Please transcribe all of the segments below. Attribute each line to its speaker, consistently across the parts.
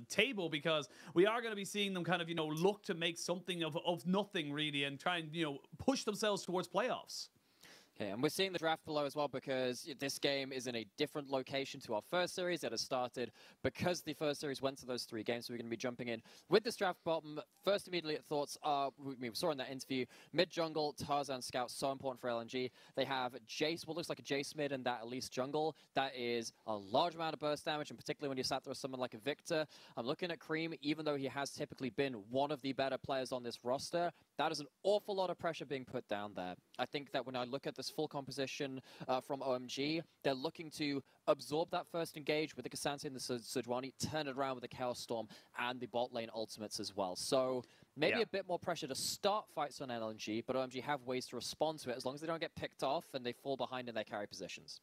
Speaker 1: table, because we are going to be seeing them kind of, look to make something of nothing really and try and, push themselves towards playoffs.
Speaker 2: Okay, and we're seeing the draft below as well because this game is in a different location to our first series that has started because the first series went to those 3 games. So we're going to be jumping in with this draft bottom. First immediate thoughts are, we saw in that interview, mid jungle, Tarzan scout, so important for LNG. They have Jayce, what looks like a Jayce mid and that Elise jungle. That is a large amount of burst damage, and particularly when you sat there with someone like a Vitkor. I'm looking at Creme, even though he has typically been one of the better players on this roster, that is an awful lot of pressure being put down there. I think that when I look at this full composition from OMG, they're looking to absorb that first engage with the Ksante and the Sejuani, turn it around with the Chaos Storm and the bot lane ultimates as well. So maybe a bit more pressure to start fights on LNG, but OMG have ways to respond to it as long as they don't get picked off and they fall behind in their carry positions.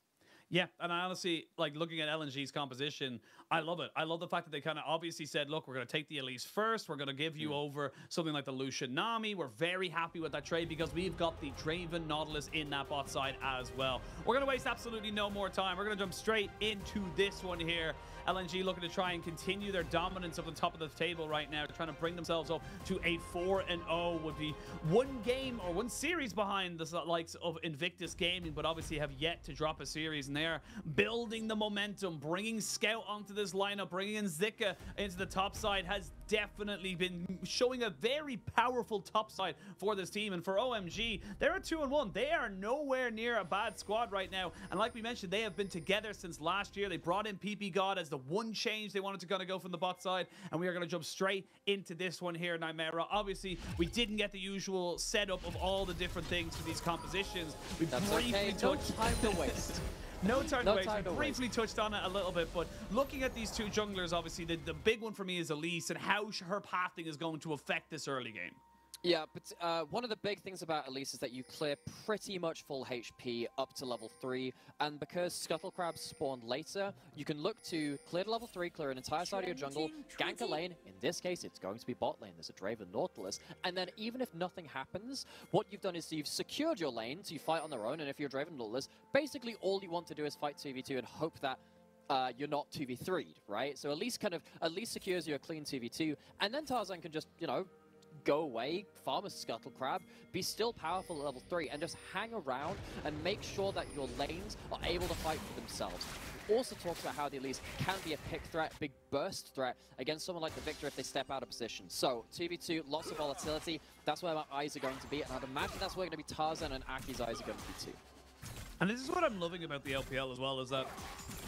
Speaker 1: Yeah, and I honestly, looking at LNG's composition, I love it. I love the fact that they kind of obviously said, look, we're going to take the Elise first. We're going to give you over something like the Lucian Nami. We're very happy with that trade because we've got the Draven Nautilus in that bot side as well. We're going to waste absolutely no more time. We're going to jump straight into this one here. LNG looking to try and continue their dominance of the top of the table right now, trying to bring themselves up to a 4-0. Would be one game or one series behind the likes of Invictus Gaming, but obviously have yet to drop a series, and they're building the momentum. Bringing Scout onto this lineup, bringing in Zika into the top side has definitely been showing a very powerful top side for this team. And for OMG, they're a 2-1. They are nowhere near a bad squad right now, and like we mentioned, they have been together since last year. They brought in PP God as the one change they wanted to kind of go from the bot side, and we are going to jump straight into this one here, Nymaera. Obviously, we didn't get the usual setup of all the different things for these compositions. We briefly touched...
Speaker 2: No time to waste.
Speaker 1: No time to waste. We briefly touched on it a little bit, but looking at these two junglers, obviously, the big one for me is Elise and how her pathing is going to affect this early game.
Speaker 2: Yeah, but one of the big things about Elise is that you clear pretty much full HP up to level 3, and because Scuttle Crabs spawn later, you can look to clear to level 3, clear an entire side of your jungle, gank a lane. In this case, it's going to be bot lane. There's a Draven Nautilus, and then even if nothing happens, what you've done is you've secured your lane to fight on their own, and if you're Draven Nautilus, basically all you want to do is fight 2v2 and hope that you're not 2v3'd, right? So Elise secures you a clean 2v2, and then Tarzan can just, go away, farm a Scuttle Crab, be still powerful at level 3, and just hang around and make sure that your lanes are able to fight for themselves. Also talks about how the Elise can be a pick threat, big burst threat against someone like the Vitkor if they step out of position. So 2v2, lots of volatility, that's where my eyes are going to be, and I'd imagine that's where going to be Tarzan and Aki's eyes are going to be too.
Speaker 1: And this is what I'm loving about the LPL as well, is that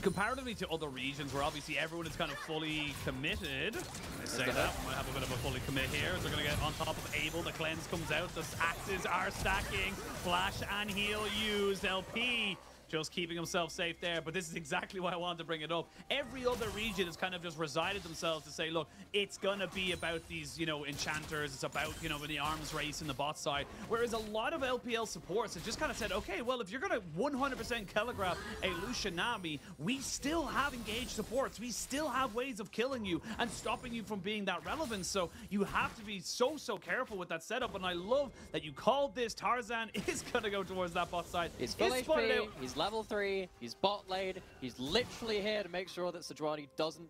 Speaker 1: comparatively to other regions where obviously everyone is kind of fully committed, I say that, we might have a bit of a fully commit here, as they're going to get on top of Abel, the cleanse comes out, the axes are stacking, flash and heal used, LP just keeping himself safe there, but this is exactly why I wanted to bring it up. Every other region has kind of just resided themselves to say, look, it's gonna be about these, enchanters, it's about, the arms race in the bot side, whereas a lot of LPL supports have just kind of said, okay, well, if you're gonna 100% telegraph a Lucian Nami, we still have engaged supports, we still have ways of killing you and stopping you from being that relevant, so you have to be so careful with that setup, and I love that you called this. Tarzan is gonna go towards that bot side.
Speaker 2: He's full HP, he's level 3, he's bot lane, he's literally here to make sure that Sejuani doesn't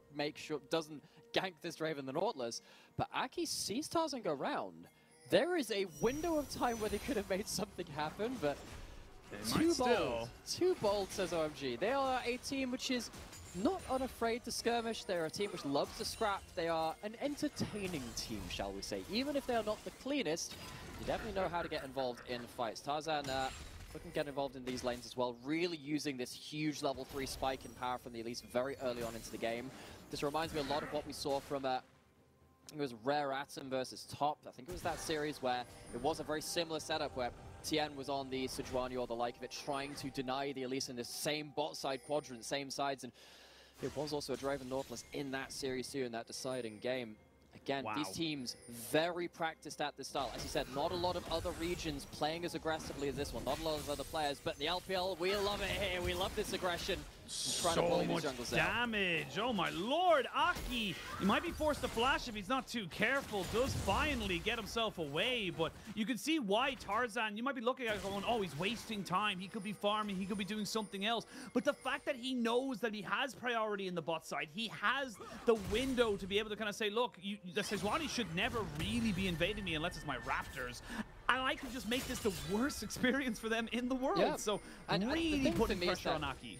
Speaker 2: gank this Draven the Nautilus, but Aki sees Tarzan go round. There is a window of time where they could have made something happen, but too bold, says OMG. They are a team which is not unafraid to skirmish. They're a team which loves to scrap. They are an entertaining team, shall we say. Even if they are not the cleanest, you definitely know how to get involved in fights. Tarzan looking to get involved in these lanes as well, really using this huge level 3 spike in power from the Elise very early on into the game. This reminds me a lot of what we saw from it was Rare Atom versus Top. I think it was that series where it was a very similar setup where Tien was on the Sejuani or the like of it, trying to deny the Elise in the same bot side quadrant, same sides, and it was also a Draven Nautilus in that series too, in that deciding game. Again, these teams very practiced at this style. As you said, not a lot of other regions playing as aggressively as this one. Not a lot of other players, but the LPL, we love it here. We love this aggression.
Speaker 1: So much damage. Oh my lord, Aki. He might be forced to flash if he's not too careful. Does finally get himself away, but you can see why Tarzan, you might be looking at it going, oh, he's wasting time. He could be farming. He could be doing something else. But the fact that he knows that he has priority in the bot side, he has the window to be able to kind of say, look, the Sejuani should never really be invading me unless it's my Raptors. And I can just make this the worst experience for them in the world. Yeah. So really putting pressure on Aki.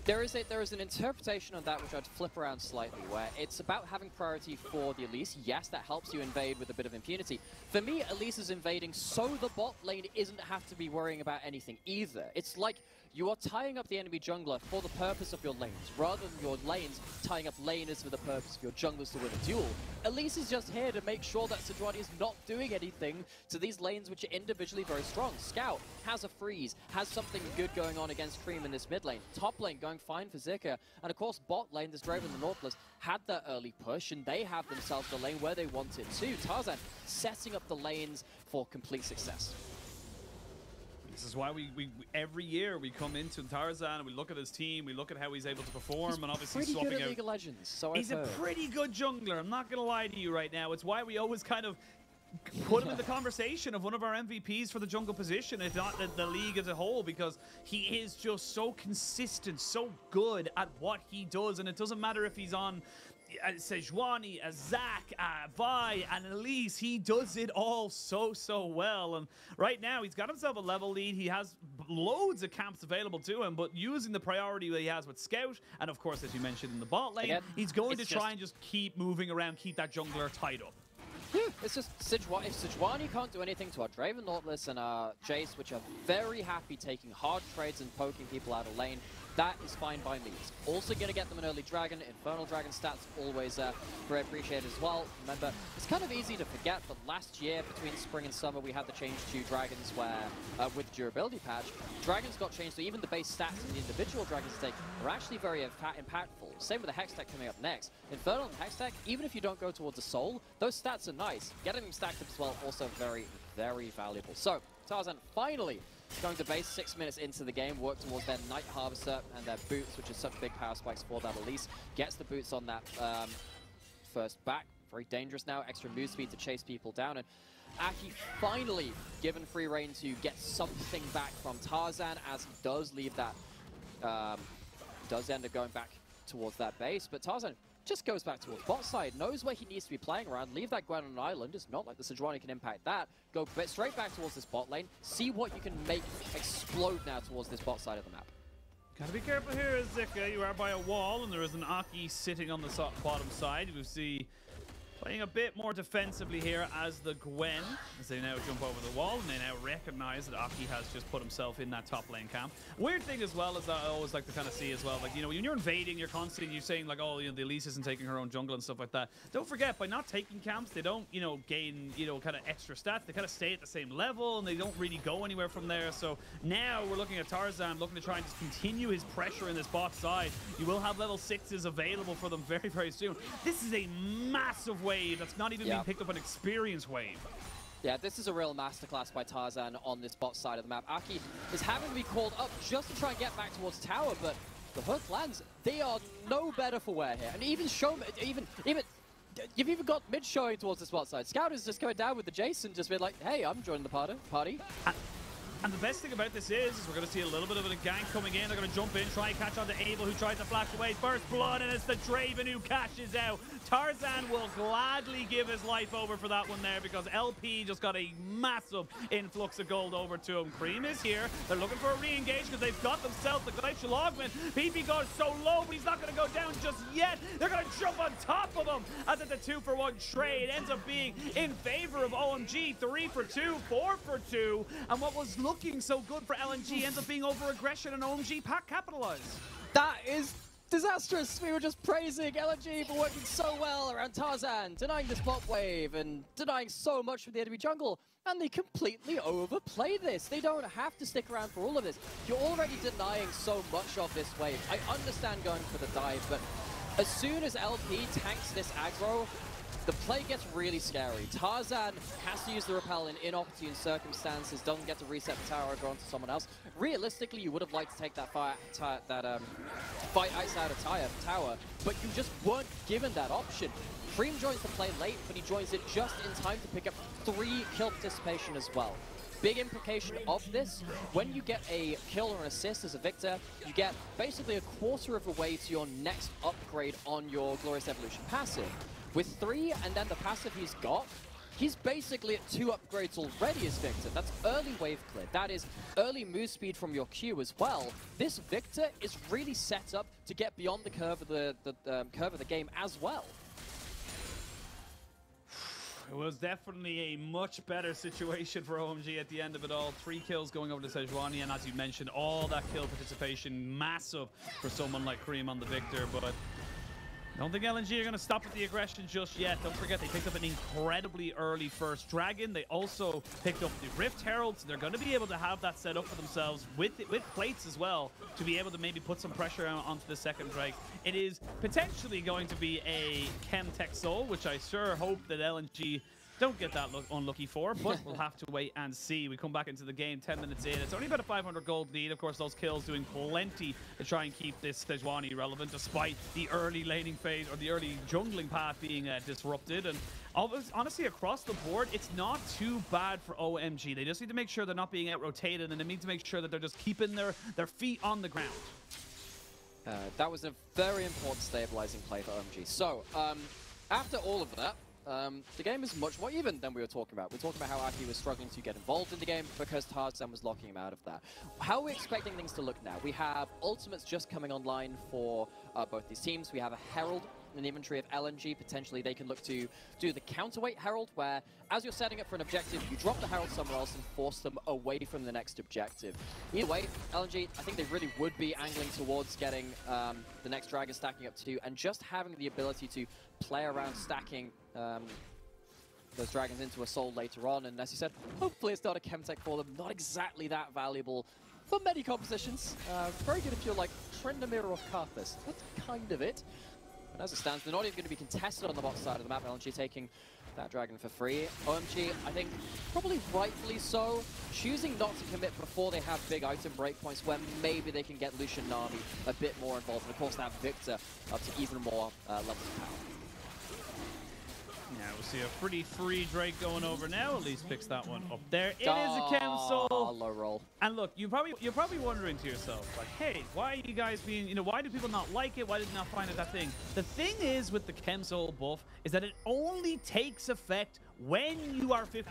Speaker 2: There is an interpretation on that which I'd flip around slightly, where it's about having priority for the Elise. Yes, that helps you invade with a bit of impunity. For me, Elise is invading so the bot lane isn't have to be worrying about anything either. It's like you are tying up the enemy jungler for the purpose of your lanes, rather than your lanes tying up laners for the purpose of your junglers to win a duel. Elise is just here to make sure that Sejuani is not doing anything to these lanes which are individually very strong. Scout has a freeze, has something good going on against Creme in this mid lane. Top lane going fine for Zika, and of course bot lane, this Draven and the Nautilus had that early push, and they have themselves the lane where they want it too. Tarzan setting up the lanes for complete success.
Speaker 1: This is why we every year we come into Tarzan and we look at his team, we look at how he's able to perform, and obviously swapping out.
Speaker 2: He's pretty good at League of Legends, so
Speaker 1: he's a pretty good jungler. I'm not gonna lie to you right now. It's why we always kind of put him in the conversation of one of our MVPs for the jungle position, if not the league as a whole, because he is just so consistent, so good at what he does, and it doesn't matter if he's on Sejuani, Zach, Vi, and Elise. He does it all so well. And right now, he's got himself a level lead. He has loads of camps available to him, but using the priority that he has with Scout, and of course, as you mentioned in the bot lane, he's going to try and just keep moving around, keep that jungler tied up.
Speaker 2: It's just Sejuani. If Sejuani can't do anything to our Draven, Nautilus, and our Jayce, which are very happy taking hard trades and poking people out of lane, that is fine by me. It's also going to get them an early Dragon. Infernal Dragon stats always very appreciated as well. Remember, it's kind of easy to forget, but last year, between spring and summer, we had the change to Dragons where, with durability patch, Dragons got changed, so even the base stats and the individual Dragons take are actually very impactful. Same with the Hex tech coming up next. Infernal and Hex tech, even if you don't go towards the Soul, those stats are nice. Getting them stacked up as well, also very, very valuable. So, Tarzan finally going to base 6 minutes into the game, work towards their Night Harvester and their boots, which is such big power spikes for that Elise. Gets the boots on that first back. Very dangerous now, extra move speed to chase people down. And Aki finally given free reign to get something back from Tarzan, as he does leave that, does end up going back towards that base. But Tarzan just goes back towards bot side, knows where he needs to be playing around, leave that Gwen on an island. It's not like the Sejuani can impact that. Go straight back towards this bot lane, see what you can make explode now towards this bot side of the map.
Speaker 1: Gotta be careful here, Zika. You are by a wall, and there is an Aki sitting on the bottom side. We see playing a bit more defensively here as the Gwen, as they now jump over the wall, and they now recognize that Aki has just put himself in that top lane camp. Weird thing as well is that I always like to kind of see as well, like, you know, when you're invading, you're constantly, you're saying like, oh, you know, the Elise isn't taking her own jungle and stuff like that. Don't forget, by not taking camps, they don't, you know, gain, you know, kind of extra stats. They kind of stay at the same level, and they don't really go anywhere from there. So now we're looking at Tarzan looking to try and just continue his pressure in this bot side. You will have level 6s available for them very, very soon. This is a massive wave that's not even being picked up an experience wave.
Speaker 2: Yeah, this is a real masterclass by Tarzan on this bot side of the map. Aki is having to be called up just to try and get back towards tower, but the Hook lands, they are no better for wear here. And even you've even got mid showing towards this bot side. Scout is just going down with the Jayce and just been like, hey, I'm joining the party.
Speaker 1: And the best thing about this is we're going to see a little bit of a gank coming in. They're going to jump in, try and catch on to Abel, who tries to flash away. First blood, and it's the Draven who cashes out. Tarzan will gladly give his life over for that one there, because LP just got a massive influx of gold over to him. Creme is here. They're looking for a re-engage because they've got themselves the glacial augment. PP goes so low, but he's not going to go down just yet. They're going to jump on top of him as it's a 2-for-1 trade. Ends up being in favor of OMG. 3 for 2, 4 for 2. And what was looking so good for LNG ends up being over aggression, and OMG capitalized.
Speaker 2: That is disastrous. We were just praising LNG for working so well around Tarzan, denying this bot wave and denying so much from the enemy jungle, and they completely overplay this. They don't have to stick around for all of this. You're already denying so much of this wave. I understand going for the dive, but as soon as LP tanks this aggro, the play gets really scary. Tarzan has to use the repel in inopportune circumstances, doesn't get to reset the tower over onto someone else. Realistically, you would have liked to take that fight outside of tower, but you just weren't given that option. Creme joins the play late, but he joins it just in time to pick up 3 kill participation as well. Big implication of this, when you get a kill or an assist as a Victor, you get basically a quarter of the way to your next upgrade on your Glorious Evolution passive. With 3 and then the passive he's got, he's basically at 2 upgrades already as Victor. That's early wave clear. That is early move speed from your Q as well. This Victor is really set up to get beyond the curve of the game as well.
Speaker 1: It was definitely a much better situation for OMG at the end of it all. 3 kills going over to Sejuani, and as you mentioned, all that kill participation, massive for someone like Creme on the Victor, but I don't think LNG are going to stop with the aggression just yet. Don't forget, they picked up an incredibly early first Dragon. They also picked up the Rift Herald, so they're going to be able to have that set up for themselves with plates as well to be able to maybe put some pressure onto the second Drake. It is potentially going to be a Chem Tech Soul, which I sure hope that LNG don't get that unlucky for, but we'll have to wait and see. We come back into the game 10 minutes in. It's only about a 500 gold lead. Of course, those kills doing plenty to try and keep this Sejuani relevant, despite the early laning phase or the early jungling path being disrupted. And honestly, across the board, it's not too bad for OMG. They just need to make sure they're not being out-rotated, and they need to make sure that they're just keeping their feet on the ground.
Speaker 2: That was a very important stabilizing play for OMG. So, after all of that, the game is much more even than we were talking about. We're talking about how Aki was struggling to get involved in the game because Tarzan was locking him out of that. How are we expecting things to look now? We have ultimates just coming online for both these teams. We have a Herald, an inventory of LNG. Potentially they can look to do the counterweight Herald, where as you're setting up for an objective, you drop the Herald somewhere else and force them away from the next objective. Either way, LNG, I think they really would be angling towards getting the next Dragon stacking up to, and just having the ability to play around stacking those Dragons into a Soul later on. And as you said, hopefully it's not a Chemtech for them. Not exactly that valuable for many compositions. Very good if you're like Trendamir or Karthus. That's kind of it. But as it stands, they're not even going to be contested on the bot side of the map. LNG taking that Dragon for free. OMG, I think, probably rightfully so, choosing not to commit before they have big item breakpoints where maybe they can get Lucian Nami a bit more involved. And of course, that Victor up to even more levels of power.
Speaker 1: Yeah, we'll see a pretty free Drake going over now. Elise picks that one up there. It is a Chem Soul.
Speaker 2: Low roll.
Speaker 1: And look, you're probably wondering to yourself, like, hey, why are you guys being, why do people not like it? Why did you not find it that thing? The thing is with the Chem Soul buff is that it only takes effect when you are 50%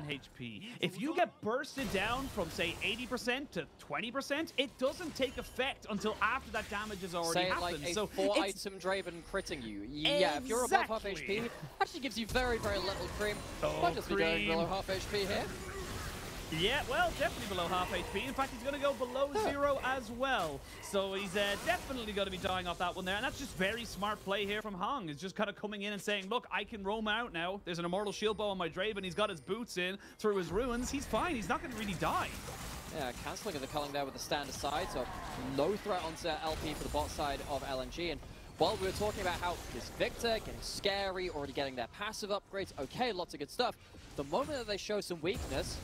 Speaker 1: HP. If you get bursted down from, say, 80% to 20%, it doesn't take effect until after that damage has already happened.
Speaker 2: Like a
Speaker 1: so
Speaker 2: 4-item Draven critting you. Yeah, if you're above half HP, actually gives you very, very little Creme. Might just be going below half HP here.
Speaker 1: Yeah, well, definitely below half HP. In fact, he's going to go below 0 as well. So he's definitely going to be dying off that one there. And that's just very smart play here from Hong. He's just kind of coming in and saying, look, I can roam out now. There's an Immortal Shield Bow on my Draven. He's got his boots in through his ruins. He's fine. He's not going to really die.
Speaker 2: Yeah, cancelling the culling there with the stand aside. So no threat onto LP for the bot side of LNG. And while we were talking about how this Victor getting scary, already getting their passive upgrades, okay, lots of good stuff. The moment that they show some weakness,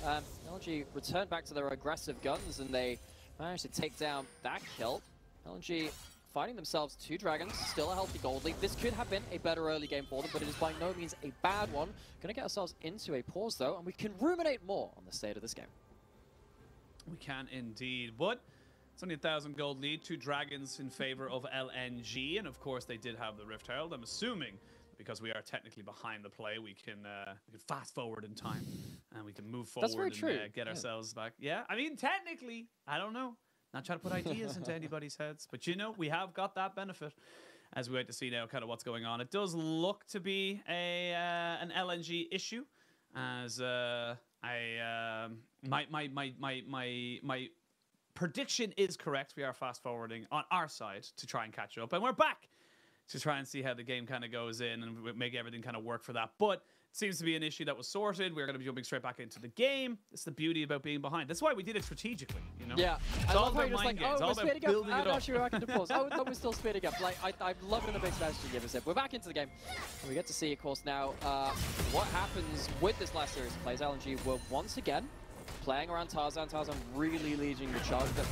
Speaker 2: LNG return back to their aggressive guns and they managed to take down that kill. LNG finding themselves 2 Dragons, still a healthy gold lead. This could have been a better early game for them, but it is by no means a bad one. Gonna get ourselves into a pause though, and we can ruminate more on the state of this game.
Speaker 1: We can indeed, but it's only 1,000 gold lead, 2 Dragons in favor of LNG, and of course they did have the Rift Herald. I'm assuming because we are technically behind the play, we can fast forward in time and we can move forward.
Speaker 2: That's very true.
Speaker 1: And get ourselves back. Yeah, I mean, technically, I don't know. Not trying to put ideas into anybody's heads, but we have got that benefit as we wait to see now kind of what's going on. It does look to be an LNG issue, as my prediction is correct. We are fast forwarding on our side to try and catch up, and we're back to try and see how the game kind of goes in and make everything kind of work for that. But it seems to be an issue that was sorted. We're going to be jumping straight back into the game. It's the beauty about being behind. That's why we did it strategically, you know?
Speaker 2: Yeah.
Speaker 1: It's all about mind games. It's all about building it up.
Speaker 2: Actually, we're back into pause. Oh, no, we're still speeding up. Like, I love it in the big strategy game. We're back into the game. And we get to see, of course, now what happens with this last series of plays. LNG were once again playing around Tarzan. Tarzan really leading the charge. But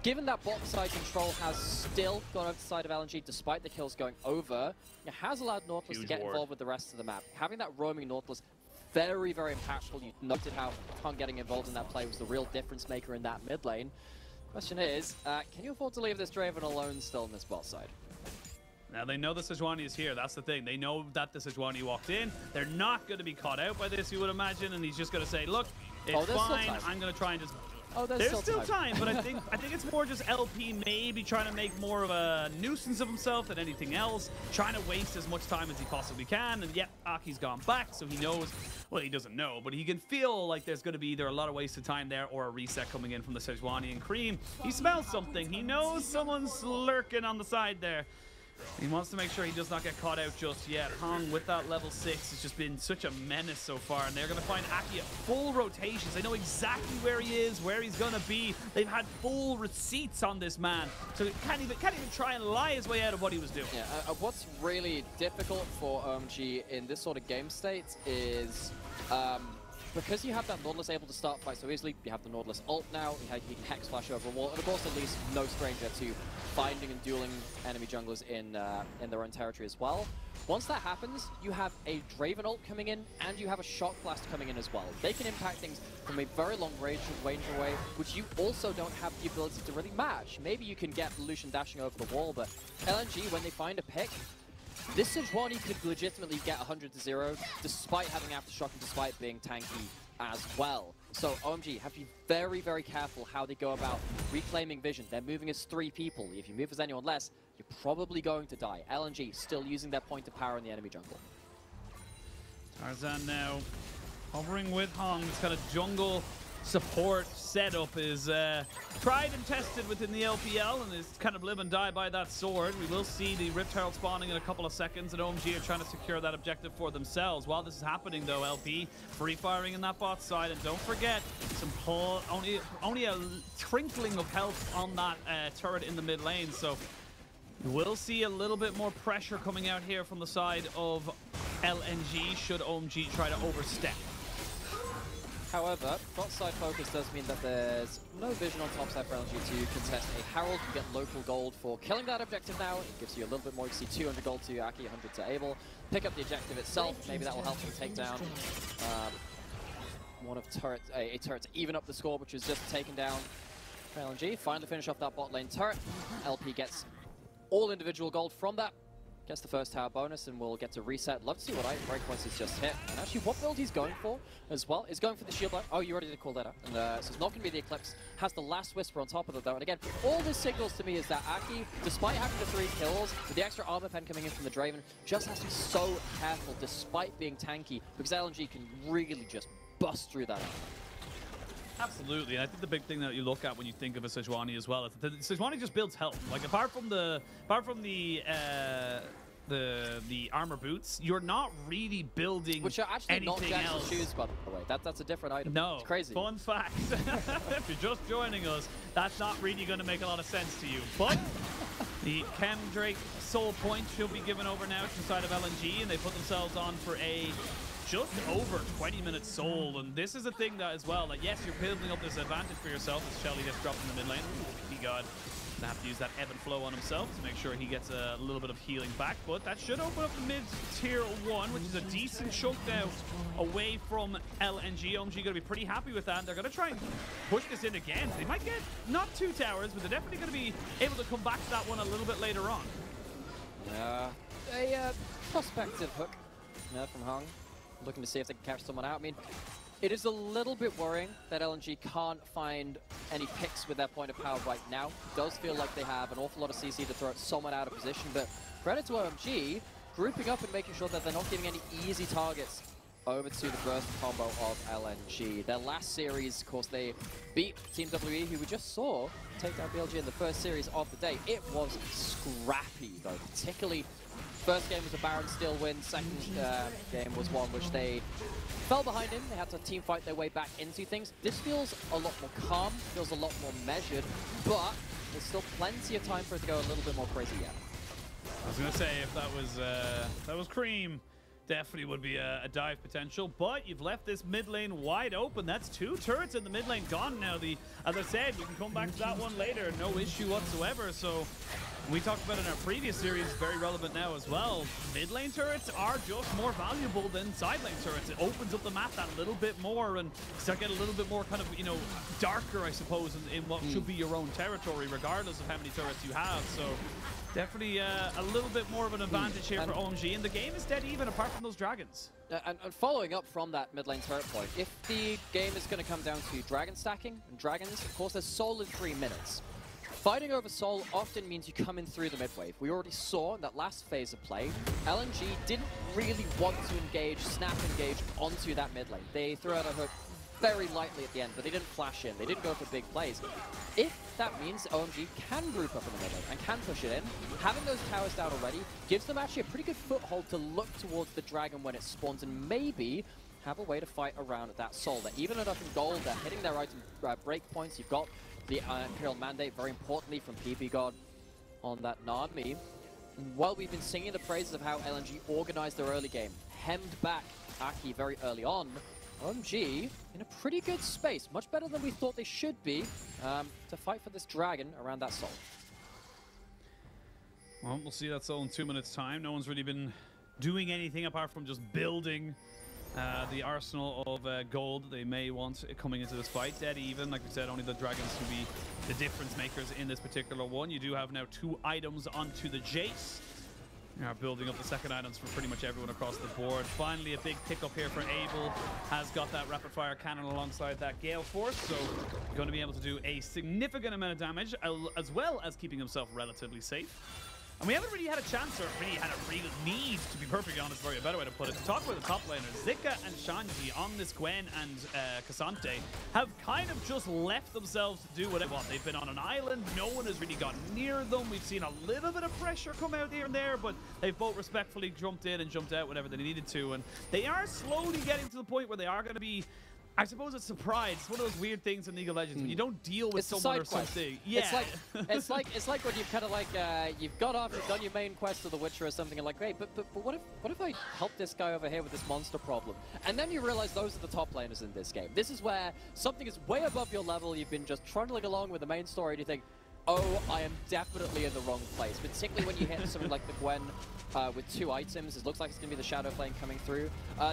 Speaker 2: given that bot side control has still gone over the side of LNG, despite the kills going over, it has allowed Nautilus to get involved with the rest of the map. Having that roaming Nautilus, very impactful. You noted how Hung getting involved in that play was the real difference maker in that mid lane. Question is, can you afford to leave this Draven alone still in this bot side?
Speaker 1: Now, they know the Sejuani is here. That's the thing. They know that the Sejuani walked in. They're not going to be caught out by this, you would imagine, and he's just going to say, look, it's fine. I'm going to try and just...
Speaker 2: Oh,
Speaker 1: there's still time, but I think it's more just LP maybe trying to make more of a nuisance of himself than anything else, trying to waste as much time as he possibly can. And yep, Aki's gone back, so he knows. Well, he doesn't know, but he can feel like there's going to be either a lot of wasted time there or a reset coming in from the Sejuani and Creme. He smells something. He knows someone's lurking on the side there. He wants to make sure he does not get caught out just yet. Hung with that level 6 has just been such a menace so far, and they're going to find Aki at full rotations. They know exactly where he is, where he's going to be. They've had full receipts on this man, so he can't even try and lie his way out of what he was doing.
Speaker 2: Yeah, what's really difficult for OMG in this sort of game state is because you have that Nautilus able to start fight so easily. You have the Nautilus ult now. He can Hex Flash over a wall, and of course, Elise no stranger to finding and dueling enemy junglers in their own territory as well. Once that happens, you have a Draven ult coming in, and you have a Shock Blast coming in as well. They can impact things from a very long range away, which you also don't have the ability to really match. Maybe you can get Lucian dashing over the wall, but LNG, when they find a pick, this Sejuani could legitimately get 100-0 despite having Aftershock and despite being tanky as well. So OMG have to be very careful how they go about reclaiming vision. They're moving as 3 people. If you move as anyone less, you're probably going to die. LNG still using their point of power in the enemy jungle.
Speaker 1: Tarzan now hovering with Hung. This kind of jungle support setup is tried and tested within the LPL and is kind of live and die by that sword. We will see the Rift Herald spawning in a couple of seconds, and OMG are trying to secure that objective for themselves. While this is happening though, LP free firing in that bot side, and don't forget some only a trinkling of health on that turret in the mid lane, so we'll see a little bit more pressure coming out here from the side of LNG should OMG try to overstep.
Speaker 2: However, bot side focus does mean that there's no vision on top side for LNG to contest a Herald. You get local gold for killing that objective now. It gives you a little bit more. You see 200 gold to Aki, 100 to Abel. Pick up the objective itself. Maybe that will help them take down one of a turret to even up the score, which is just taken down for LNG. Finally finish off that bot lane turret. LP gets all individual gold from that. Gets the first tower bonus, and we'll get to reset. Love to see what breakpoints he's just hit. And actually, what build he's going for as well is going for the shield. Oh, you already did call that out. And so it's not going to be the Eclipse. Has the last Whisper on top of it, though. And again, all this signals to me is that Aki, despite having the 3 kills, with the extra armor pen coming in from the Draven, just has to be so careful despite being tanky, because LNG can really just bust through that armor.
Speaker 1: Absolutely, and I think the big thing that you look at when you think of a Sejuani as well is that the Sejuani just builds health. Like apart from the armor boots, you're not really building
Speaker 2: which are actually not
Speaker 1: anything
Speaker 2: Jackson's
Speaker 1: else.
Speaker 2: shoes, by the way. That's a different item.
Speaker 1: No,
Speaker 2: it's crazy.
Speaker 1: Fun fact. If you're just joining us, that's not really going to make a lot of sense to you. But the Chem Drake soul point should be given over now to the side of LNG, and they put themselves on for a just over 20 minutes sold. And this is a thing that as well, like yes, you're building up this advantage for yourself as Shelly gets dropped in the mid lane. Ooh, he got to have to use that ebb and flow on himself to make sure he gets a little bit of healing back, but that should open up the mid tier 1, which is a decent chunk now away from LNG. OMG going to be pretty happy with that. They're going to try and push this in again. They might get not 2 towers, but they're definitely going to be able to come back to that one a little bit later on.
Speaker 2: A prospective hook from Hung, looking to see if they can catch someone out. I mean, it is a little bit worrying that LNG can't find any picks with their point of power right now. It does feel like they have an awful lot of CC to throw someone out of position, but credit to OMG, grouping up and making sure that they're not giving any easy targets over to the burst combo of LNG. Their last series, of course, they beat Team WE, who we just saw take down BLG in the first series of the day. It was scrappy, though, particularly First game was a Baron still win. Second game was one which they fell behind in. They had to team fight their way back into things. This feels a lot more calm, feels a lot more measured, but there's still plenty of time for it to go a little bit more crazy yet.
Speaker 1: I was going to say, if that was Creme, definitely would be a dive potential, but you've left this mid lane wide open. That's 2 turrets in the mid lane gone now. As I said, we can come back to that one later. No issue whatsoever. So we talked about it in our previous series, very relevant now as well. Mid lane turrets are just more valuable than side lane turrets. It opens up the map that little bit more and start getting a little bit more kind of, you know, darker, I suppose, in what should be your own territory, regardless of how many turrets you have. So definitely a little bit more of an advantage here for OMG, and the game is dead even apart from those dragons.
Speaker 2: And following up from that mid lane turret point, if the game is going to come down to dragon stacking and dragons, of course there's Soul in 3 minutes. Fighting over Soul often means you come in through the mid wave. We already saw in that last phase of play, LNG didn't really want to engage, snap engage onto that mid lane. They threw out a hook very lightly at the end, but they didn't flash in. They didn't go for big plays. If that means OMG can group up in the mid lane and can push it in, having those towers down already gives them actually a pretty good foothold to look towards the dragon when it spawns and maybe have a way to fight around that Soul. They're even enough in gold, they're hitting their item break points. You've got the Imperial Mandate, very importantly, from PB God on that Nami. Well, we've been singing the praises of how LNG organized their early game, hemmed back Aki very early on. OMG in a pretty good space, much better than we thought they should be, to fight for this dragon around that Soul.
Speaker 1: Well, we'll see that Soul in 2 minutes' time. No one's really been doing anything apart from just building the arsenal of gold they may want coming into this fight. Dead even, like we said, only the dragons can be the difference makers in this particular one. You do have now 2 items onto the Jayce. You are building up the second items for pretty much everyone across the board. Finally, a big pickup here for Abel. Has got that rapid fire cannon alongside that Gale Force, so going to be able to do a significant amount of damage, as well as keeping himself relatively safe. And we haven't really had a chance, or really had a real need, to be perfectly honest, probably a better way to put it, to talk about the top laners. Zika and Shanji on this Gwen and Ksante have kind of just left themselves to do whatever. They've been on an island, no one has really gotten near them. We've seen a little bit of pressure come out here and there, but they've both respectfully jumped in and jumped out whenever they needed to. And they are slowly getting to the point where they are going to be, I suppose, it's surprise. It's one of those weird things in League of Legends when you don't deal with someone or something. Yeah,
Speaker 2: it's like when you've kind of like you've got off, you've done your main quest of The Witcher or something, and like, great, but what if I help this guy over here with this monster problem? And then you realize those are the top laners in this game. This is where something is way above your level. You've been just trundling along with the main story, and you think, oh, I am definitely in the wrong place. Particularly when you hit something like the Gwen with 2 items. It looks like it's going to be the Shadow Flame coming through.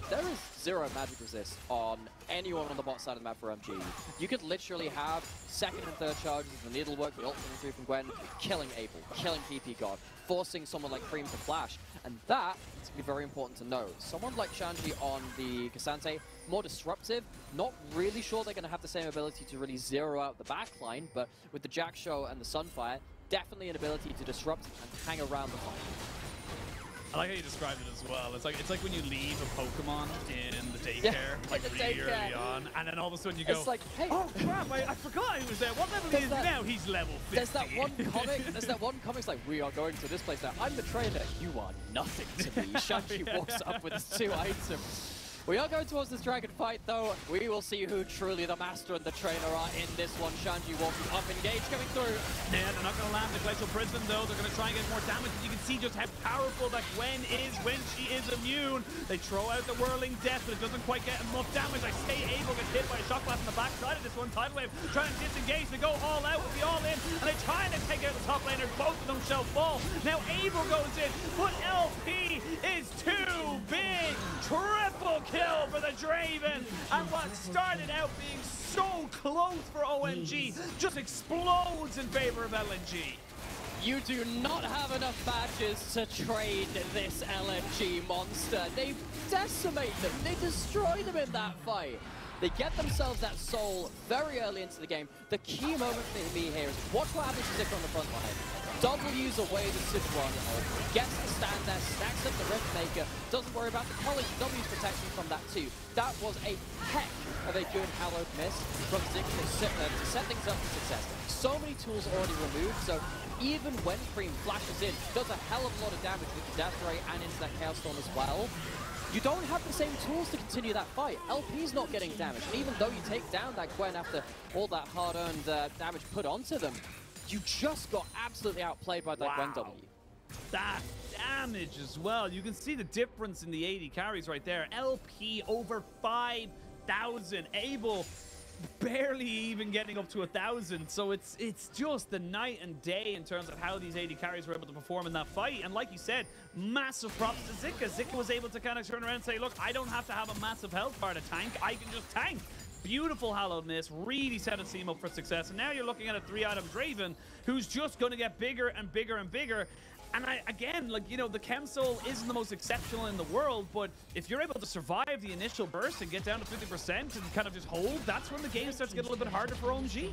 Speaker 2: There is 0 magic resist on anyone on the bot side of the map for OMG. You could literally have second and third charges, the needlework, the ult coming through from Gwen, killing Abel, killing PP God, forcing someone like Creme to flash. And that is going to be very important to know. Someone like Shanji on the Ksante, more disruptive. Not really sure they're going to have the same ability to really zero out the backline, but with the Jack Show and the Sunfire, definitely an ability to disrupt and hang around the fight.
Speaker 1: I like how you described it as well. It's like when you leave a Pokemon in the daycare, like really early on, and then all of a sudden you go,
Speaker 2: it's like, hey,
Speaker 1: oh crap, I forgot he was there. What level is he now? He's level 50.
Speaker 2: There's that one comic, it's like, we are going to this place now. I'm the trainer. You are nothing to me. Shanji walks up with his 2 items. We are going towards this dragon fight, though. We will see who truly the master and the trainer are in this one. Shanji walking up, engage coming through.
Speaker 1: Yeah, they're not going to land the Glacial Prison, though. They're going to try and get more damage. You can see just how powerful that Gwen is when she is immune. They throw out the Whirling Death, but it doesn't quite get enough damage. I say Abel gets hit by a shock blast on the backside of this one. Tidal Wave trying to disengage. They go all out with the all-in, and they trying to take out the top laner. Both of them shall fall. Now Abel goes in, but LP is too big. Triple kill for the Draven, and what started out being so close for OMG just explodes in favor of LNG.
Speaker 2: You do not have enough badges to trade this LNG monster. They decimate them, they destroy them in that fight. They get themselves that soul very early into the game. The key moment for me here is watch what happens to Zika on the front line. W's away the Sejuani ult, gets to stand there, stacks up the Riftmaker, doesn't worry about the college, W's protection from that too. That was a heck of a good hallowed miss from Zika to set things up for success. So many tools already removed, so even when Creme flashes in, does a hell of a lot of damage with the Death Ray and into that Chaos Storm as well. You don't have the same tools to continue that fight. LP's not getting damaged, and even though you take down that Gwen after all that hard-earned damage put onto them, you just got absolutely outplayed by that Gwen W.
Speaker 1: That damage as well. You can see the difference in the AD carries right there. LP over 5,000. Abel barely even getting up to 1,000. So it's just the night and day in terms of how these AD carries were able to perform in that fight. And like you said, massive props to Zika. Zika was able to kind of turn around and say, look, I don't have to have a massive health bar to tank. I can just tank. Beautiful hallowed miss, really set a team up for success. And now you're looking at a 3-item Draven who's just going to get bigger and bigger and bigger. And again, like, you know, the Chem Soul isn't the most exceptional in the world, but if you're able to survive the initial burst and get down to 50% and kind of just hold, that's when the game starts to get a little bit harder for OMG.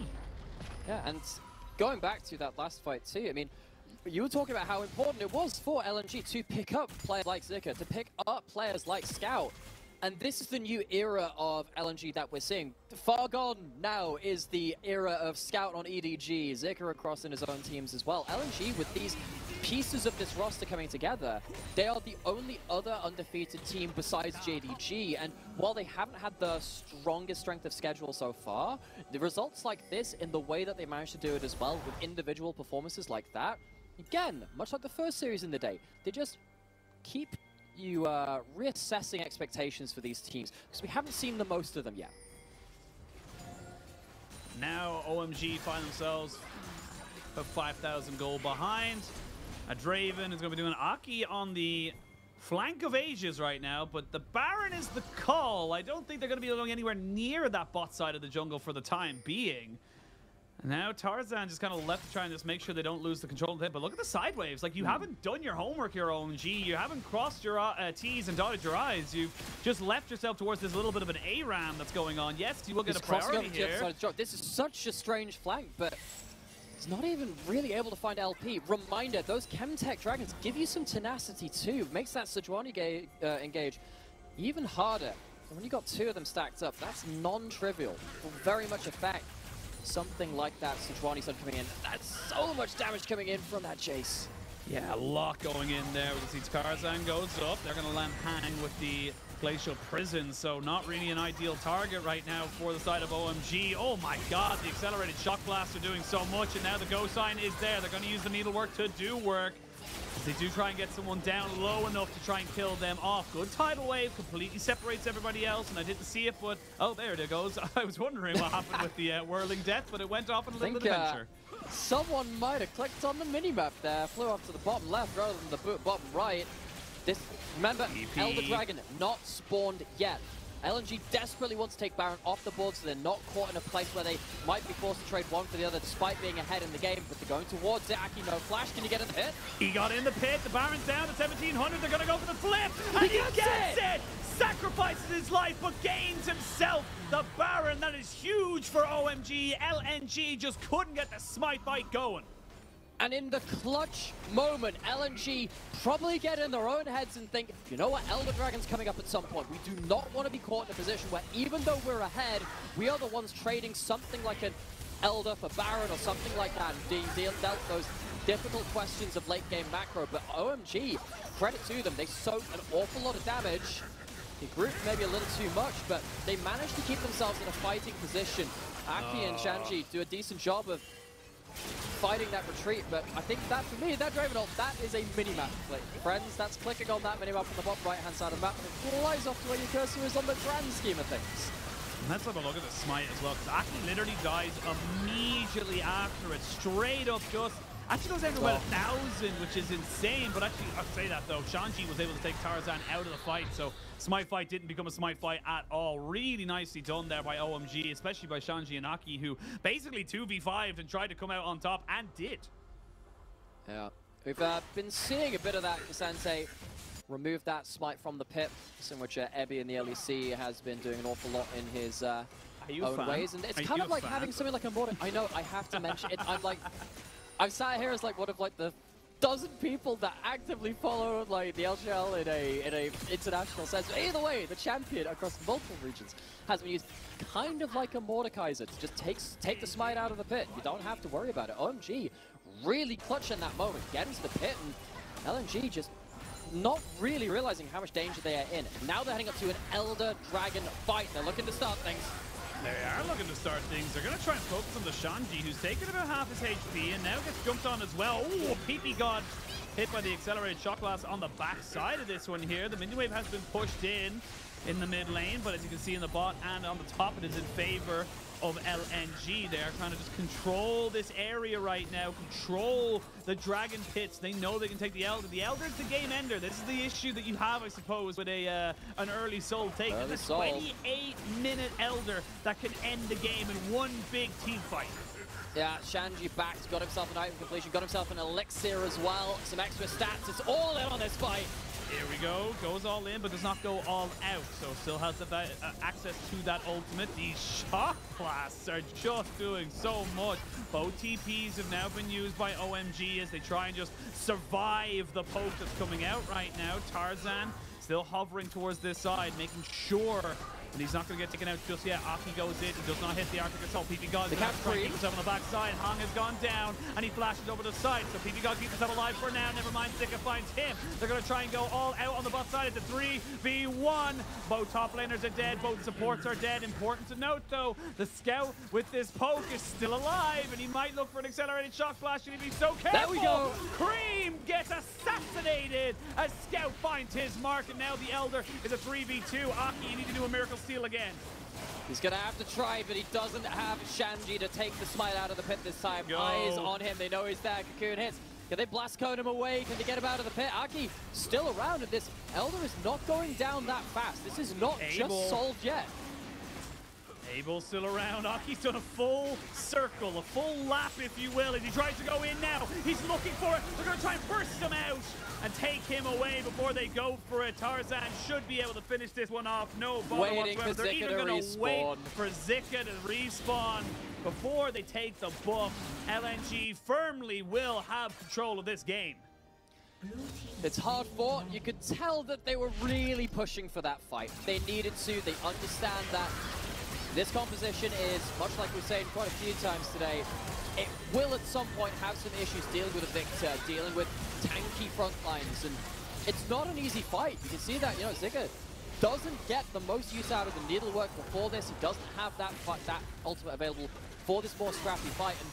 Speaker 2: Yeah, and going back to that last fight too, I mean, you were talking about how important it was for LNG to pick up players like Zika, to pick up players like Scout. And this is the new era of LNG that we're seeing. Far gone now is the era of Scout on EDG, Zika across in his own teams as well. LNG, with these pieces of this roster coming together, they are the only other undefeated team besides JDG. And while they haven't had the strongest strength of schedule so far, the results like this, in the way that they managed to do it as well, with individual performances like that, again, much like the first series in the day, they just keep you reassessing expectations for these teams, because we haven't seen the most of them yet.
Speaker 1: Now OMG find themselves about 5,000 gold behind. A Draven is going to be doing Aki on the flank of Ages right now, but the Baron is the call. I don't think they're going to be going anywhere near that bot side of the jungle for the time being. Now Tarzan just kind of left to try and just make sure they don't lose the control of the hit. But look at the side waves. Like, you haven't done your homework here, OMG. You haven't crossed your T's and dotted your I's. You've just left yourself towards this little bit of an ARAM that's going on. Yes, you will get a priority here.
Speaker 2: This is such a strange flank, but it's not even really able to find LP. Reminder, those Chemtech Dragons give you some tenacity too. Makes that Sejuani engage even harder. And when you got two of them stacked up, that's non-trivial. Will very much affect something like that Sejuani Sun coming in. That's so much damage coming in from that Jayce.
Speaker 1: Yeah, a lot going in there. We can see Tarzan goes up. They're going to land hang with the Glacial Prison, so not really an ideal target right now for the side of OMG. Oh my god, the accelerated shock blasts are doing so much, and now the go sign is there. They're going to use the needlework to do work. They do try and get someone down low enough to try and kill them off. Good tidal wave, completely separates everybody else, and I didn't see it, but oh, there it goes. I was wondering what happened with the whirling death, but it went off in a little adventure.
Speaker 2: Someone might have clicked on the minimap there, flew up to the bottom left rather than the bottom right. Remember, Elder Dragon not spawned yet. LNG desperately wants to take Baron off the board so they're not caught in a place where they might be forced to trade one for the other despite being ahead in the game, but they're going towards it. Aki, no flash. Can you get in the pit?
Speaker 1: He got in the pit. The Baron's down to 1,700. They're going to go for the flip. And he gets it! Sacrifices his life, but gains himself the Baron. That is huge for OMG. LNG just couldn't get the smite fight going.
Speaker 2: And in the clutch moment, LNG probably get in their own heads and think, you know what, Elder Dragon's coming up at some point. We do not want to be caught in a position where even though we're ahead, we are the ones trading something like an Elder for Baron or something like that and being dealt those difficult questions of late game macro. But OMG, credit to them, they soaked an awful lot of damage. They grouped maybe a little too much, but they managed to keep themselves in a fighting position. Aki and Shanji do a decent job of fighting that retreat, but I think that, for me, that Draven ult, that is a mini-map click. Friends, that's clicking on that mini-map on the bottom right-hand side of the map, and it flies off to where your cursor is on the grand scheme of things.
Speaker 1: And let's have a look at the smite as well, because Aki literally dies immediately after it, straight up just... Actually goes down to about 1,000, which is insane, but actually, I'll say that though, Shanji was able to take Tarzan out of the fight, so smite fight didn't become a smite fight at all. Really nicely done there by OMG, especially by Shanji and Aki, who basically 2v5'd and tried to come out on top, and did.
Speaker 2: Yeah, we've been seeing a bit of that. Ksante remove that smite from the pit, in which Ebby in the LEC has been doing an awful lot in his own ways, and it's kind of like having something like a modern... I know, I have to mention it. I'm like... I'm sat here as like one of like the dozen people that actively follow like the LPL in a international sense. But either way, the champion across multiple regions has been used kind of like a Mordekaiser to just take the smite out of the pit. You don't have to worry about it. OMG really clutch in that moment, get into the pit, and LNG just not really realizing how much danger they are in. Now they're heading up to an Elder Dragon fight. They're looking to start things.
Speaker 1: They are looking to start things. They're going to try and focus on the Shanji, who's taken about half his HP and now gets jumped on as well. Ooh, PP God hit by the accelerated shock blast on the back side of this one here. The mid wave has been pushed in the mid lane, but as you can see in the bot and on the top, it is in favor of LNG. They are trying to just control this area right now, control the dragon pits. They know they can take the Elder. The Elder is the game ender. This is the issue that you have, I suppose, with an early soul take. It's a 28-minute Elder that can end the game in one big team fight.
Speaker 2: Yeah, Shanji backed, got himself an item completion, got himself an elixir as well, some extra stats. It's all in on this fight.
Speaker 1: Here we go, goes all in, but does not go all out, so still has the access to that ultimate. These shock blasts are just doing so much. Both TPs have now been used by OMG as they try and just survive the poke that's coming out right now. Tarzan still hovering towards this side, making sure that he's not going to get taken out just yet. Aki goes in, he does not hit the Arctic Assault. PP God is trying to keep himself on the back side. Hong has gone down, and he flashes over the side. So PP God keeps himself alive for now. Never mind, Zika finds him. They're going to try and go all out on the bot side. It's a 3v1. Both top laners are dead, both supports are dead. Important to note, though, the scout with this poke is still alive, and he might look for an accelerated shock flash. Should he be so careful?
Speaker 2: There we go.
Speaker 1: Creme gets assassinated as Scout finds his mark, and now the Elder is a 3v2. Aki, you need to do a miracle steal again.
Speaker 2: He's gonna have to try, but he doesn't have Shanji to take the smite out of the pit this time.
Speaker 1: Go.
Speaker 2: Eyes on him, they know he's there. Cocoon hits. Can they blast cone him away? Can they get him out of the pit? Aki still around, and this Elder is not going down that fast. This is not just solved yet.
Speaker 1: Abel's still around. Aki's done a full circle, a full lap, if you will, and he tries to go in now. He's looking for it. They're going to try and burst him out and take him away before they go for it. Tarzan should be able to finish this one off. No bother whatsoever. They're even going to wait for Zika to respawn before they take the buff. LNG firmly will have control of this game.
Speaker 2: It's hard fought. You could tell that they were really pushing for that fight. They needed to. They understand that this composition is, much like we've said quite a few times today, it will at some point have some issues dealing with a Victor, dealing with tanky front lines, and it's not an easy fight. You can see that, you know, Zika doesn't get the most use out of the needlework before this. He doesn't have that ultimate available for this more scrappy fight, and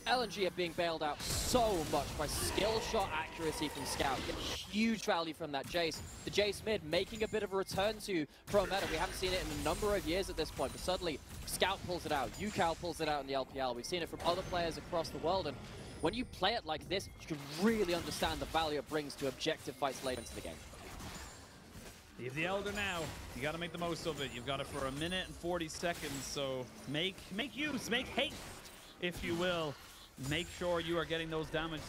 Speaker 2: LNG are being bailed out so much by skill shot accuracy from Scout. Get huge value from that Jayce. The Jayce mid making a bit of a return to pro meta. We haven't seen it in a number of years at this point, but suddenly Scout pulls it out. Ucal pulls it out in the LPL. We've seen it from other players across the world, and when you play it like this, you can really understand the value it brings to objective fights later into the game.
Speaker 1: You have the Elder now. You got to make the most of it. You've got it for 1 minute and 40 seconds, so make use, make haste, if you will. Make sure you are getting those damage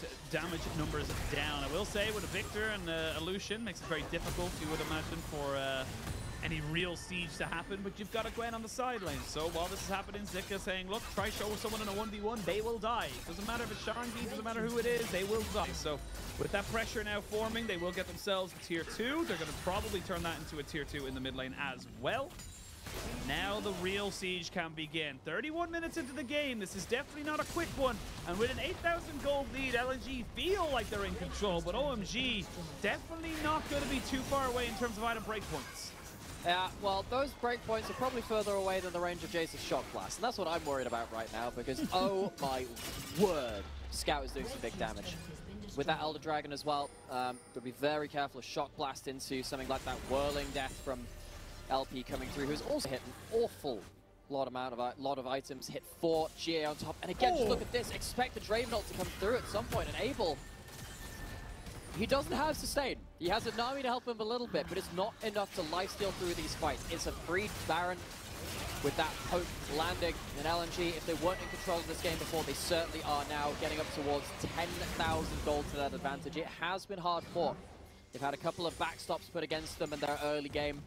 Speaker 1: numbers down. I will say, with a Victor and a Lucian, makes it very difficult, you would imagine, for any real siege to happen, but you've got a Gwen on the sideline. So while this is happening, Zika saying, look, try show someone in a 1v1, they will die. Doesn't matter if it's Shanji, doesn't matter who it is, they will die. So with that pressure now forming, they will get themselves a tier 2. They're going to probably turn that into a tier 2 in the mid lane as well. Now the real siege can begin. 31 minutes into the game. This is definitely not a quick one. And with an 8,000 gold lead, LNG feel like they're in control, but OMG definitely not going to be too far away in terms of item breakpoints.
Speaker 2: Yeah, well, those breakpoints are probably further away than the range of Jayce's shock blast, and that's what I'm worried about right now, because oh my word, Scout is doing some big damage. With that Elder Dragon as well, gotta be very careful of shock blast into something like that whirling death from LP coming through, who's also hit an awful lot of items, hit 4, GA on top, and again, just look at this, expect the Draven ult to come through at some point, and Abel, he doesn't have sustain. He has a Nami to help him a little bit, but it's not enough to lifesteal through these fights. It's a free Baron with that poke landing in LNG. If they weren't in control of this game before, they certainly are now, getting up towards 10,000 gold to that advantage. It has been hard fought. They've had a couple of backstops put against them in their early game,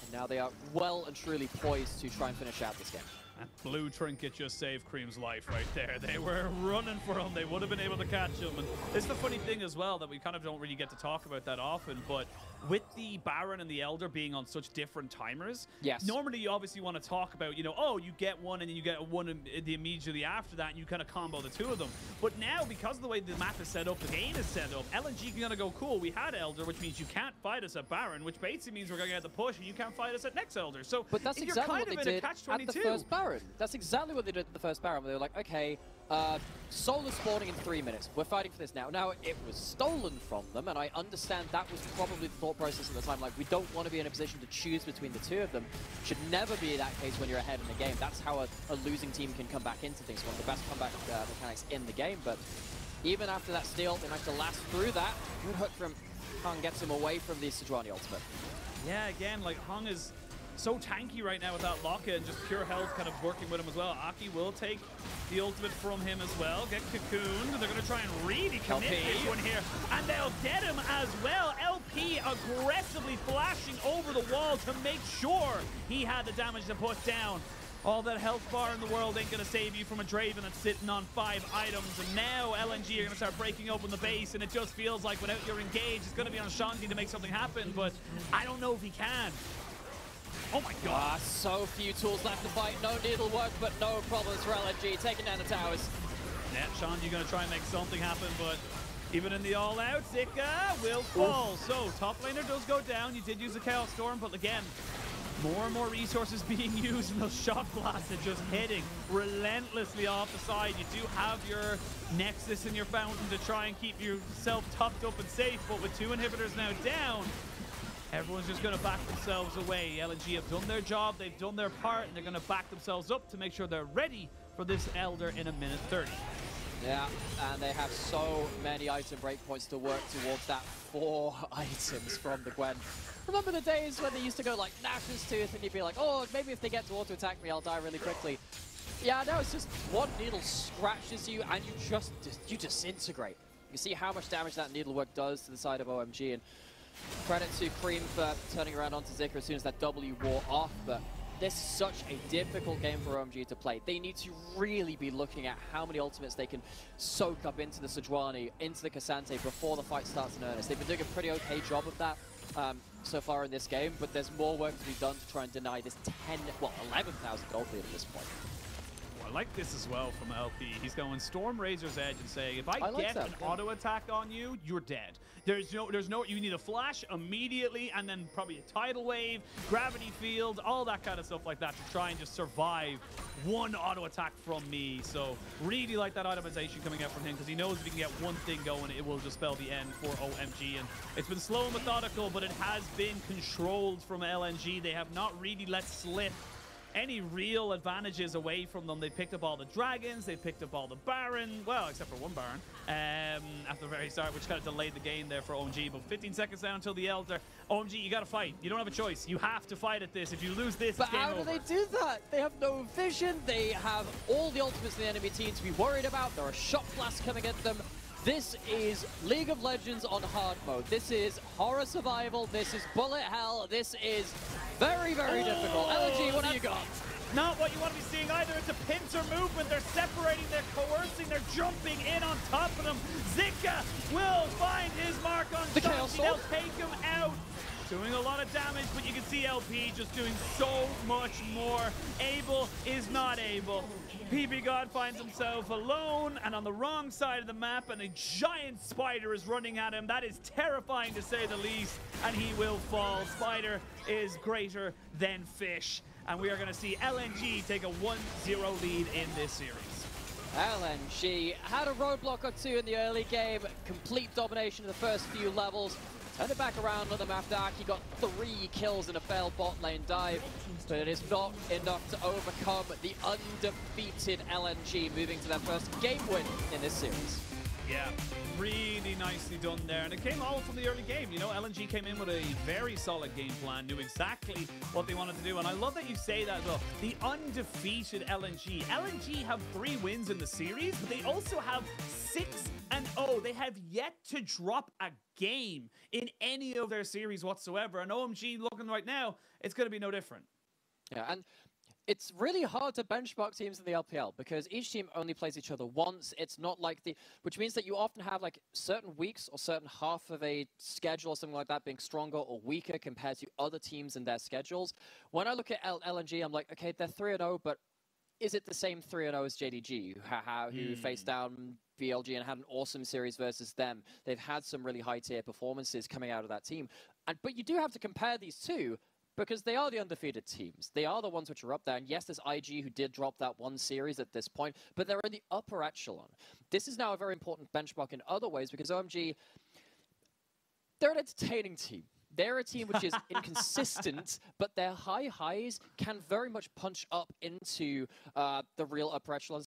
Speaker 2: and now they are well and truly poised to try and finish out this game.
Speaker 1: That blue trinket just saved Creme's life right there. They were running for him. They would have been able to catch him. And it's the funny thing as well that we kind of don't really get to talk about that often, but with the Baron and the Elder being on such different timers,
Speaker 2: yes,
Speaker 1: normally you obviously want to talk about, you know, oh, you get one and then you get one immediately after that and you kind of combo the two of them. But now, because of the way the map is set up, the game is set up, LNG can gonna go, cool, we had Elder, which means you can't fight us at Baron, which basically means we're gonna get the push and you can't fight us at next Elder. So
Speaker 2: but that's
Speaker 1: you're
Speaker 2: exactly
Speaker 1: kind
Speaker 2: what
Speaker 1: of
Speaker 2: they
Speaker 1: in a
Speaker 2: did
Speaker 1: catch-22.
Speaker 2: at the first Baron. That's exactly what they did at the first Baron, where they were like, okay, Solar spawning in 3 minutes. We're fighting for this now. Now, it was stolen from them, and I understand that was probably the thought process at the time. Like, we don't want to be in a position to choose between the two of them. Should never be that case when you're ahead in the game. That's how a losing team can come back into things. One of the best comeback mechanics in the game. But even after that steal, they managed to last through that. Good hook from Hung gets him away from the Sejuani ultimate. Yeah,
Speaker 1: again, like, Hung is so tanky right now with that locket and just pure health kind of working with him as well. Aki will take the ultimate from him as well. Get cocooned. They're going to try and really commit this one here. And they'll get him as well. LP aggressively flashing over the wall to make sure he had the damage to put down. All that health bar in the world ain't going to save you from a Draven that's sitting on 5 items. And now LNG are going to start breaking open the base. And it just feels like without your engage, it's going to be on Shanji to make something happen. But I don't know if he can. Oh my god.
Speaker 2: So few tools left to fight. No needlework, but no problems for LNG. Taking down the towers.
Speaker 1: Yeah, Shanji going to try and make something happen, but even in the all-out, Zika will fall. So, top laner does go down. You did use the Chaos Storm, but again, more and more resources being used, and those shot blasts are just hitting relentlessly off the side. You do have your Nexus and your Fountain to try and keep yourself tucked up and safe, but with 2 inhibitors now down, everyone's just going to back themselves away. LNG have done their job, they've done their part, and they're going to back themselves up to make sure they're ready for this Elder in a minute 30.
Speaker 2: Yeah, and they have so many item breakpoints to work towards that 4 items from the Gwen. Remember the days when they used to go like Nash's Tooth and you'd be like, oh, maybe if they get to auto-attack me, I'll die really quickly. Yeah, now it's just one needle scratches you and you disintegrate. You see how much damage that needlework does to the side of OMG, and credit to Creme for turning around onto Zika as soon as that W wore off, but this is such a difficult game for OMG to play. They need to really be looking at how many ultimates they can soak up into the Sejuani, into the Ksante before the fight starts in earnest. They've been doing a pretty okay job of that so far in this game, but there's more work to be done to try and deny this 11,000 gold lead at this point.
Speaker 1: I like this as well from LP. He's going Storm Razor's Edge and saying, if I get an auto attack on you, you're dead. There's no, you need a flash immediately and then probably a tidal wave, gravity field, all that kind of stuff like that to try and just survive one auto attack from me. So really like that itemization coming out from him because he knows if he can get one thing going, it will dispel the end for OMG. And it's been slow and methodical, but it has been controlled from LNG. They have not really let slip any real advantages away from them. They picked up all the dragons, they picked up all the Baron, well, except for one Baron, at the very start, which kind of delayed the game there for OMG. But 15 seconds down until the Elder. OMG, you gotta fight. You don't have a choice. You have to fight at this. If you lose this,
Speaker 2: but
Speaker 1: it's game
Speaker 2: how do
Speaker 1: over.
Speaker 2: they do that? They have no vision. They have all the ultimates in the enemy team to be worried about. There are shot blasts coming at them. This is League of Legends on hard mode. This is horror survival. This is bullet hell. This is very, very difficult. LNG, what do you got?
Speaker 1: Not what you want to be seeing either. It's a pincer movement. They're separating, they're coercing, they're jumping in on top of them. Zika will find his mark on Shanji. They'll take him out. Doing a lot of damage, but you can see LP just doing so much more. Able is not able. PB God finds himself alone and on the wrong side of the map, and a giant spider is running at him. That is terrifying to say the least, and he will fall. Spider is greater than fish, and we are going to see LNG take a 1-0 lead in this series.
Speaker 2: LNG had a roadblock or two in the early game. Complete domination in the first few levels. Turned it back around on the map. He got 3 kills in a failed bot lane dive, but it is not enough to overcome the undefeated LNG, moving to their first game win in this series.
Speaker 1: Yeah, really nicely done there, and it came all from the early game. You know, LNG came in with a very solid game plan, knew exactly what they wanted to do, and I love that you say that as well. The undefeated LNG. LNG have 3 wins in the series, but they also have 6-0. They have yet to drop a game in any of their series whatsoever, and OMG looking right now, it's going to be no different.
Speaker 2: Yeah, and It's really hard to benchmark teams in the LPL because each team only plays each other once. It's not like which means that you often have like certain weeks or certain half of a schedule or something like that being stronger or weaker compared to other teams in their schedules. When I look at LNG, I'm like, okay, they're 3-0, but is it the same 3-0 as JDG, who faced down VLG and had an awesome series versus them? They've had some really high-tier performances coming out of that team. But you do have to compare these two, because they are the undefeated teams. They are the ones which are up there. And yes, there's IG who did drop that one series at this point, but they're in the upper echelon. This is now a very important benchmark in other ways because OMG, they're an entertaining team. They're a team which is inconsistent, but their high highs can very much punch up into the real upper echelon